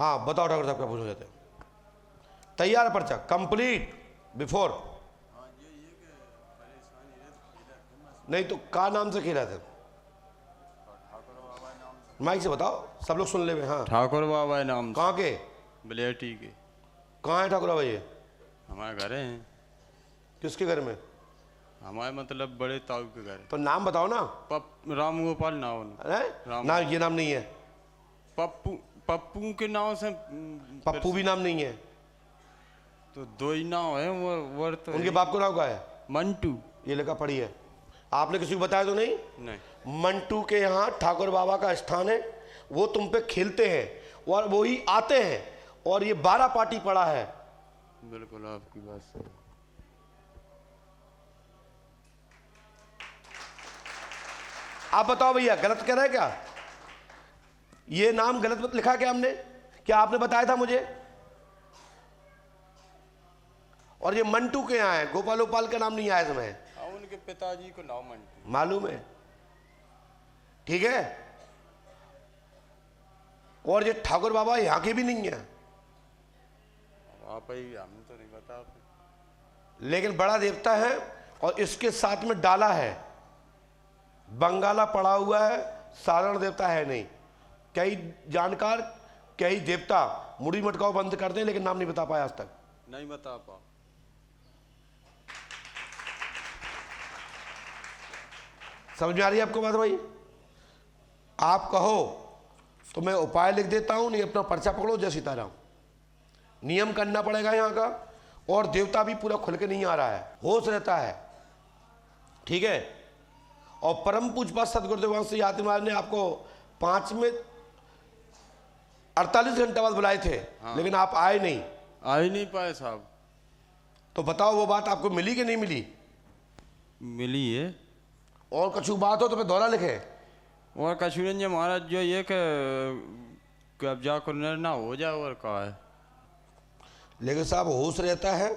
हाँ बताओ ठाकुर साहब क्या पूछना चाहते हैं? तैयार है पर्चा कंप्लीट बिफोर? नहीं तो का नाम से खेला था? माइक से बताओ, सब लोग सुन ले में। हाँ ठाकुर बाबा नाम। कहाँ के? बलेटी के। कहाँ है ठाकुर बाबा ये? हमारे घर हैं। किसके घर में? हमारे मतलब बड़े ताऊ के घर। तो नाम बताओ ना। राम गोपाल नाव। ना ये नाम नहीं है। पप्पू पप्पू के नाम से। पप्पू भी नाम नहीं है। तो दो ही नाम है वो तो। उनके बाप को नाम क्या है? मंटू। ये लिखा पढ़ी है। आपने किसी को बताया तो नहीं? नहीं। मंटू के यहाँ ठाकुर बाबा का स्थान है, वो तुम पे खेलते हैं और वो ही आते हैं, और ये 12 पार्टी पड़ा है। बिल्कुल आपकी बात सही। आप बताओ भैया गलत कह रहा है क्या? ये नाम गलत लिखा क्या हमने? क्या आपने बताया था मुझे? और ये मंटू के यहाँ है, गोपाल गोपाल का नाम नहीं आया इसमें। उनके पिताजी को नाम मंटू मालूम है, ठीक है। और ये ठाकुर बाबा यहाँ के भी नहीं है। आप ही, हम तो नहीं बता। लेकिन बड़ा देवता है, और इसके साथ में डाला है, बंगाला पड़ा हुआ है, साधारण देवता है नहीं। कई जानकार, कई देवता मुड़ी मटकाओ बंद करते हैं, लेकिन नाम नहीं बता पाया आज तक। नहीं बता पा। समझ में आ रही है आपको बात भाई? आप कहो तो मैं उपाय लिख देता हूं, नहीं अपना पर्चा पकड़ो, जय सीताराम। नियम करना पड़ेगा यहाँ का, और देवता भी पूरा खुल के नहीं आ रहा है, होश रहता है, ठीक है। और परम पूजपा सदगुरुदेव वंश यात्री महाराज ने आपको 5 में 48 घंटे बाद बुलाए थे। हाँ। लेकिन आप आए नहीं। आ ही नहीं पाए साहब। तो बताओ वो बात आपको मिली कि नहीं मिली? मिली है। और कछु बात हो तो मैं दोहरा लिखे। और कछुरन जी महाराज जो ये कि अब जाकर निर्णय हो जाए और कहा है। लेकिन साहब होश रहता है,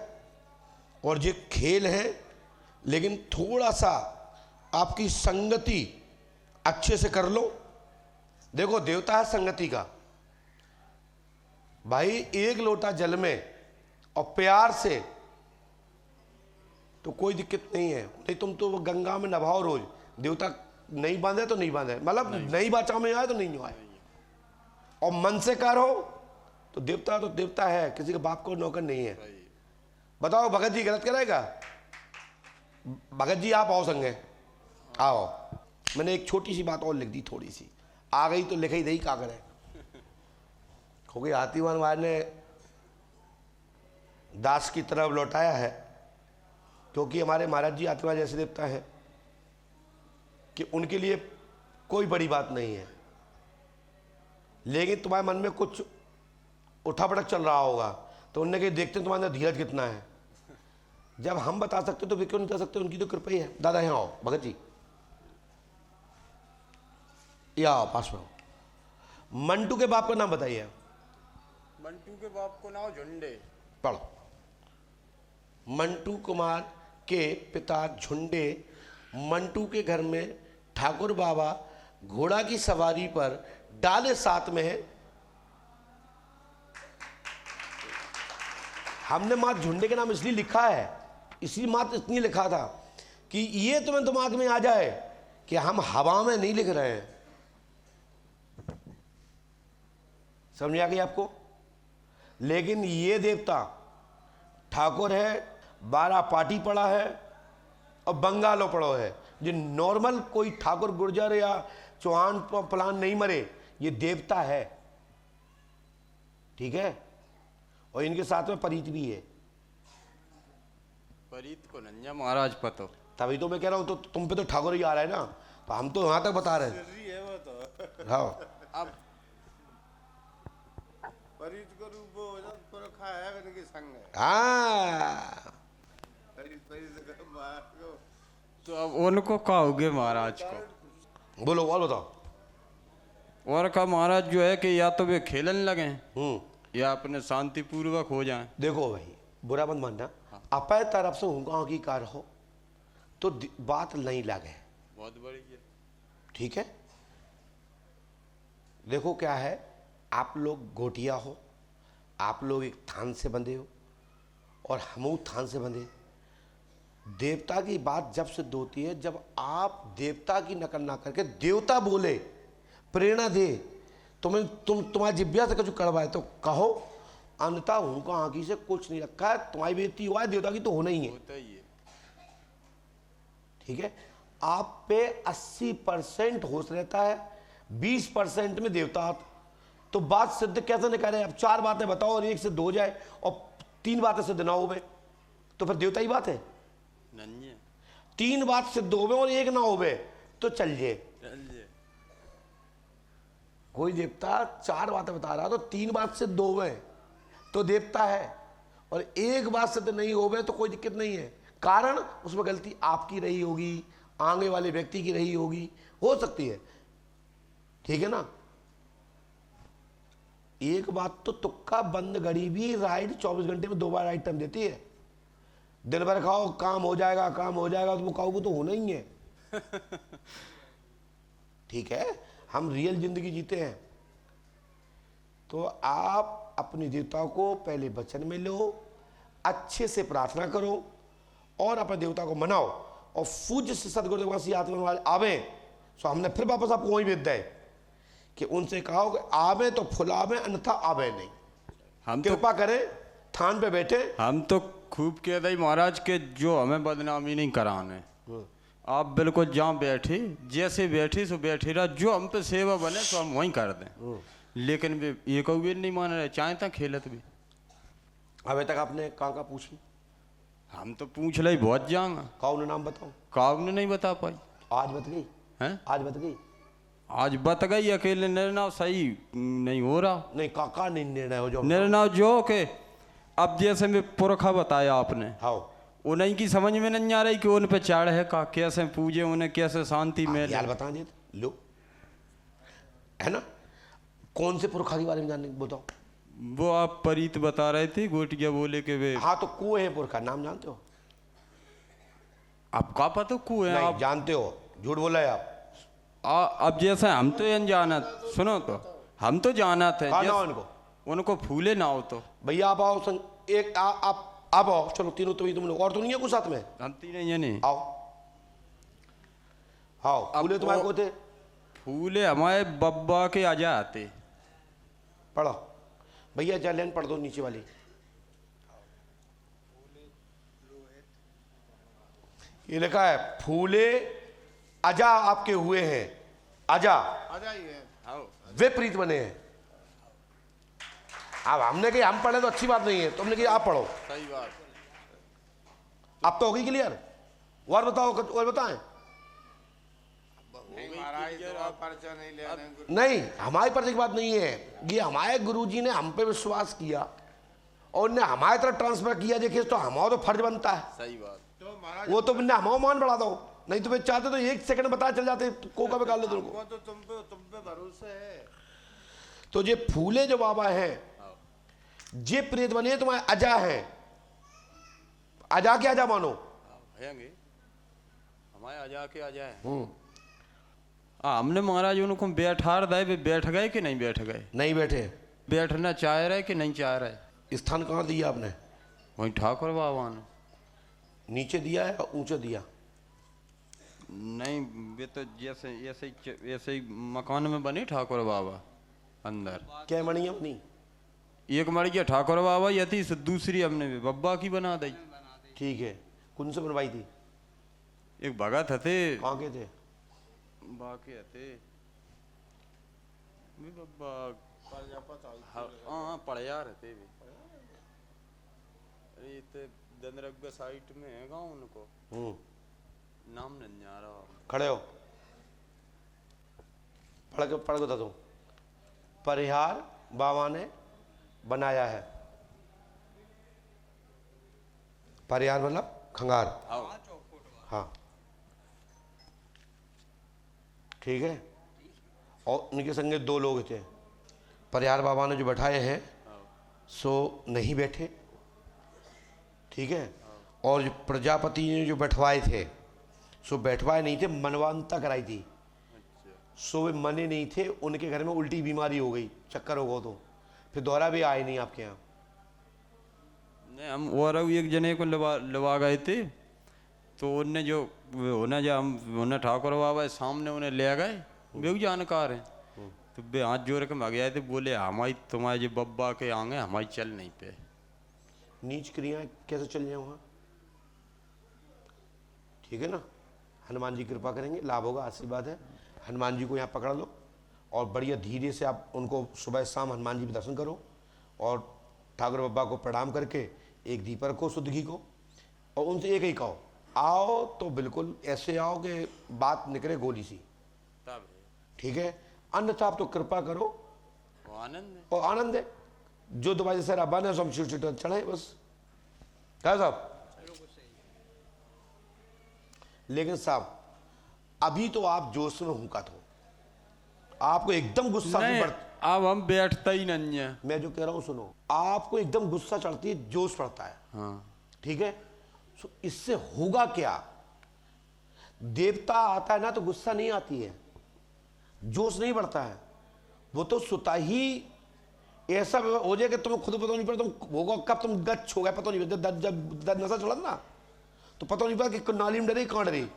और ये खेल है, लेकिन थोड़ा सा आपकी संगति अच्छे से कर लो। देखो देवता है संगति का भाई। एक लोटा जल में और प्यार से तो कोई दिक्कत नहीं है। नहीं तुम तो गंगा में नभाओ रोज, देवता नहीं बांधे तो नहीं बांधे, मतलब नहीं बचाव में आए तो नहीं आए। और मन से करो तो देवता है, किसी के बाप को नौकर नहीं है। बताओ भगत जी गलत करेगा? भगत जी आप आओ संगे, आओ। मैंने एक छोटी सी बात और लिख दी, थोड़ी सी आ गई तो लिख ही दही का करें। क्योंकि हाथीवान महाराज ने दास की तरफ लौटाया है, क्योंकि हमारे महाराज जी हाथीवान जैसे देवता है कि उनके लिए कोई बड़ी बात नहीं है। लेकिन तुम्हारे मन में कुछ उठापटक चल रहा होगा, तो उनने कहा देखते हैं तुम्हारे अंदर धीरज कितना है। जब हम बता सकते तो वे क्यों नहीं बता सकते? उनकी तो कृपा ही है। दादा यहाँ आओ भगत जी, या आओ पास में आओ। मंटू के बाप का नाम बताइए। मंटू के बाप को नाम झुंडे। पढ़ो। मंटू कुमार के पिता झुंडे। मंटू के घर में ठाकुर बाबा घोड़ा की सवारी पर डाले साथ में है। हमने मात झुंडे के नाम इसलिए लिखा है, इसी मात इसलिए लिखा था कि ये तुम्हें दिमाग में आ जाए कि हम हवा में नहीं लिख रहे हैं। समझ आ गई आपको? लेकिन ये देवता ठाकुर है, 12 पार्टी पड़ा है और बंगालो पड़ो है। जो नॉर्मल कोई ठाकुर गुर्जर या चौहान प्लान नहीं मरे, ये देवता है, ठीक है। और इनके साथ में परीत भी है। परीत को नंजा महाराज पतो। तभी तो मैं कह रहा हूं, तो तुम पे तो ठाकुर ही आ रहा है ना, तो हम तो वहां तक बता रहे हैं। हाँ परीत को रूप हो जात पर खाया है इनके संग है। हाँ। परीत का मार को तो अब उनको कहोगे महाराज को? बोलो और बताओ। और का महाराज जो है कि या तो वे खेलन लगे या अपने शांतिपूर्वक हो जाएं। देखो भाई बुरा मत मानना, अपने तरफ से हुआ की कार हो तो बात नहीं लगे, बहुत बड़ी है, ठीक है। देखो क्या है, आप लोग गोटिया हो, आप लोग एक थान से बंधे हो और हम थान से बंधे। देवता की बात जब सिद्ध होती है जब आप देवता की नकल ना करके देवता बोले, प्रेरणा दे, तुम्हारी जिब्या से कुछ कड़वाए तो कहो, अन्यथा उनका आंखी से कुछ नहीं रखा है। तुम्हारी बेइज्जती हुआ है, देवता की तो होना ही है। होता ही है। ठीक है, आप पे 80% होश रहता है, 20% में देवता आता। तो बात सिद्ध कैसे नहीं करे? अब 4 बातें बताओ और 1 सिद्ध हो जाए और 3 बातें सिद्ध ना हो, तो फिर देवता ही बात है। नहीं है। 3 बात सिद्ध हो और 1 ना हो तो चल जे। कोई देवता 4 बातें बता रहा तो 3 बात सिद्ध हो तो देवता है, और 1 बात सिद्ध नहीं हो तो कोई दिक्कत नहीं है। कारण उसमें गलती आपकी रही होगी, आगे वाले व्यक्ति की रही होगी, हो सकती है। ठीक है ना? एक बात तो तुक्का बंद घड़ी भी राइड 24 घंटे में 2 बार राइड टाइम देती है। दिन भर खाओ काम हो जाएगा, काम हो जाएगा, तो वो खाओगे तो होना ही है। ठीक है, हम रियल जिंदगी जीते हैं। तो आप अपने देवता को पहले वचन में लो, अच्छे से प्रार्थना करो और अपने देवता को मनाओ, और पूज्य से सदगुरुदेव आत्मा आवे। सो हमने फिर वापस आपको वही भेज दिया कि उनसे कहो कि आवे तो फुलावे, अन्यथा आवे नहीं। हम तो कृपा करें, थान पे बैठे। हम तो खूब कह दई महाराज के जो हमें बदनामी नहीं कराने। आप बिल्कुल जहाँ बैठे, जैसे बैठे सो बैठे रहा, जो हम पे सेवा बने तो हम वहीं कर दें। लेकिन वे एक भी नहीं मान रहे, चाहे तक खेलत भी। अभी तक आपने कहाँ पूछी? हम तो पूछ ली बहुत जाऊंगा। कौन नाम बताओ? काव ने नहीं बता पाई। आज बत गई हैं? आज बत गई? आज बत गई, अकेले निर्णय सही नहीं हो रहा। नहीं, काका नहीं निर्णय हो जो निर्णय जो के अब जैसे में पुरखा बताया आपने, हाँ, उन्हीं की समझ में नहीं आ रही कि उन पे चढ़ है का, कैसे पूजे उन्हें, कैसे शांति में। यार बता दे लो, है ना? कौन से पुरखा के बारे में जानने बताओ? वो आप परीत बता रहे थे, गोटिया बोले के वे। हाँ, तो कुएं है पुरखा, नाम जानते हो? आपका पता कुएं है? नहीं आप जानते हो, झूठ बोला है आप। अब जैसे हम तो ये जाना, सुनो तो हम तो जाना थे उनको उनको फूले ना हो तो भैया आप आओ संग, एक आप आओ, चलो तीनों तो ही तुम लोग, और तो नहीं है कुछ साथ में? हम तीन ये नहीं आओ आओ। फूले तुम्हारे को थे? फूले हमारे बब्बा के आजा आते। पढ़ो भैया, जा पढ़ दो नीचे वाली। ये लिखा है फूले अजा आपके हुए हैं, अजा आ जाइए। वे प्रीत बने हैं। अब हमने कही हम पढ़े तो अच्छी बात नहीं है, तुमने कही आप पढ़ो। सही बात। अब तो होगी क्लियर? और बताओ, और बताएं। महाराज तो पर्चा नहीं लेने। नहीं, हमारी पर्चे की बात नहीं है, ये हमारे गुरुजी ने हम पे विश्वास किया और उन्हें हमारे तरफ ट्रांसफर किया। देखिए, तो हमारा तो फर्ज बनता है। सही बात। तो महाराज वो तो बिना हमारा मान बढ़ा दो, नहीं तो वे चाहते तो 1 सेकंड बता चल जाते, कोका निकाल लेते उनको। वो तो तुम पे भरोसे है। तो ये फूले जो बाबा हैं, जे प्रेत बने तुम्हारे अजा हैं। अजा के अजा मानो, हमारे आजा के आजा है। हमने महाराज उनको बैठार दे, वे बैठ गए कि नहीं बैठ गए? नहीं बैठे। बैठना चाह रहे कि नहीं चाह रहे? स्थान कहाँ दिया आपने? वहीं ठाकुर बाबा ने। नीचे दिया है और ऊंचे दिया? नहीं, वे तो जैसे ऐसे ही मकान में बनी ठाकुर बाबा अंदर। क्या मणिया बनी? एक मड़िया ठाकुर बाबा यथी से, दूसरी हमने बब्बा की बना दी। ठीक है, कौन से बनवाई थी? एक भगत थे, कहाँ के थे? बाकी थे बब्बा। हाँ, पढ़िया रहते भी। अरे ते दंदरग साइट में है गाँव उनको, नाम नहीं आ रहा। खड़े हो, पढ़ के बता दो। परिहार बाबा ने बनाया है। परिहार मतलब खंगार। हाँ, ठीक है। और उनके संगे 2 लोग थे। परिहार बाबा ने जो बैठाए हैं सो नहीं बैठे, ठीक है। और जो प्रजापति ने जो बैठवाए थे सो बैठवाए नहीं थे, मनवांता कराई थी। सो वे मने नहीं थे, उनके घर में उल्टी बीमारी हो गई, चक्कर हो गया, तो फिर दोहरा भी आए नहीं आपके यहाँ? नहीं, हम और एक जने को लवा गए थे, तो उनने जो उन्हें जो हम उन्हें ठाकुर बाबा सामने उन्हें ले गए, वे भी जानकार हैं, तो वे हाथ जोड़ के मग आए थे, बोले हमारी तुम्हारे जो बब्बा के आगे हमारी चल नहीं पे। नीच क्रियाएं कैसे चल जाए वहाँ? ठीक है ना, हनुमान जी कृपा करेंगे, लाभ होगा, आशीर्वाद है। हनुमान जी को यहाँ पकड़ लो और बढ़िया धीरे से आप उनको सुबह शाम हनुमान जी पे दर्शन करो और ठाकुर बाबा को प्रणाम करके एक दीप रखो शुद्ध घी को और उनसे एक ही कहो, आओ तो बिल्कुल ऐसे आओ कि बात निकले गोली सी, ठीक है? अन्यथा आप तो कृपा करो आनंद और आनंद है। जो दवाई से रबान है, सब चिट चढ़े बस, क्या साहब? लेकिन साहब अभी तो आप जोश में हुकत हो, आपको एकदम गुस्सा नहीं, बढ़ता। अब हम बैठता ही नहीं है। मैं जो कह रहा हूं सुनो, आपको एकदम गुस्सा चढ़ती है, जोश पड़ता है, हाँ, ठीक है? सो इससे होगा क्या? देवता आता है ना तो गुस्सा नहीं आती है, जोश नहीं बढ़ता है, वो तो सुता ही ऐसा हो जाए कि तुम्हें खुद पता नहीं पड़ा तुम होगा कब तुम गच्छ हो गए, पता नहीं पड़ा। जब नशा चढ़ा ना तो पता नहीं पड़ा कि नाली में डरे कहां डरे।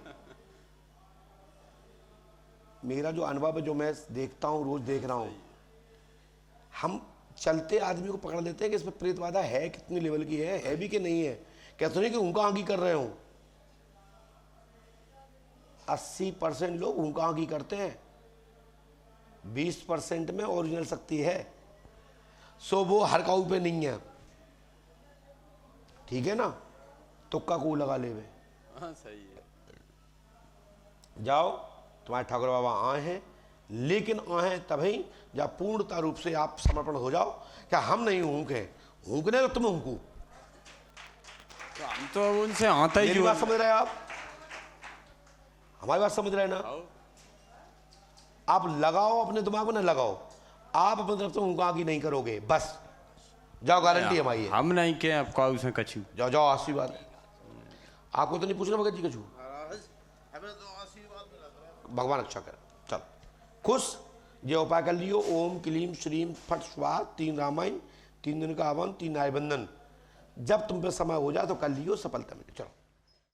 मेरा जो अनुभव है, जो मैं देखता हूं, रोज देख रहा हूं, हम चलते आदमी को पकड़ लेते हैं कि इसमें प्रेतबाधा है, कितनी लेवल की है भी कि नहीं है। कहते नहीं कि उनका आंगी कर रहे हो, 80% लोग उनका आंगी करते हैं, 20% में ओरिजिनल शक्ति है। सो वो हर काऊ पे नहीं है, ठीक है ना? तुक्का को लगा ले वे। हाँ, सही है। जाओ, तुम्हारे ठाकुर बाबा आए हैं, लेकिन आए हैं तभी जब पूर्णता रूप से आप समर्पण हो जाओ। क्या हम नहीं हूंके? हूंकने तो तुम हूंकू। तो हम तो अब उनसे आता ही मेरी बात समझ रहे हैं आप? हमारी बात समझ रहे हैं ना? आप लगाओ अपने दिमाग में, ना लगाओ, आप अपनी तरफ से उनका आगे नहीं करोगे, बस जाओ, गारंटी हमारी है। हम नहीं के आपका उसे कछु। जाओ जाओ, आशीर्वाद है। आपको तो नहीं पूछना भगत जी कछु, महाराज हमें तो आशीर्वाद मिला था। भगवान अच्छा करे। चल खुश, ये उपाय कर लियो, ओम क्लीम श्रीम फट स्वाहा, 3 रामायण, 3 दिन का हवन, 3 नायबंधन। जब तुम पे समय हो जाए तो कर लियो, सफलता मिले। चलो।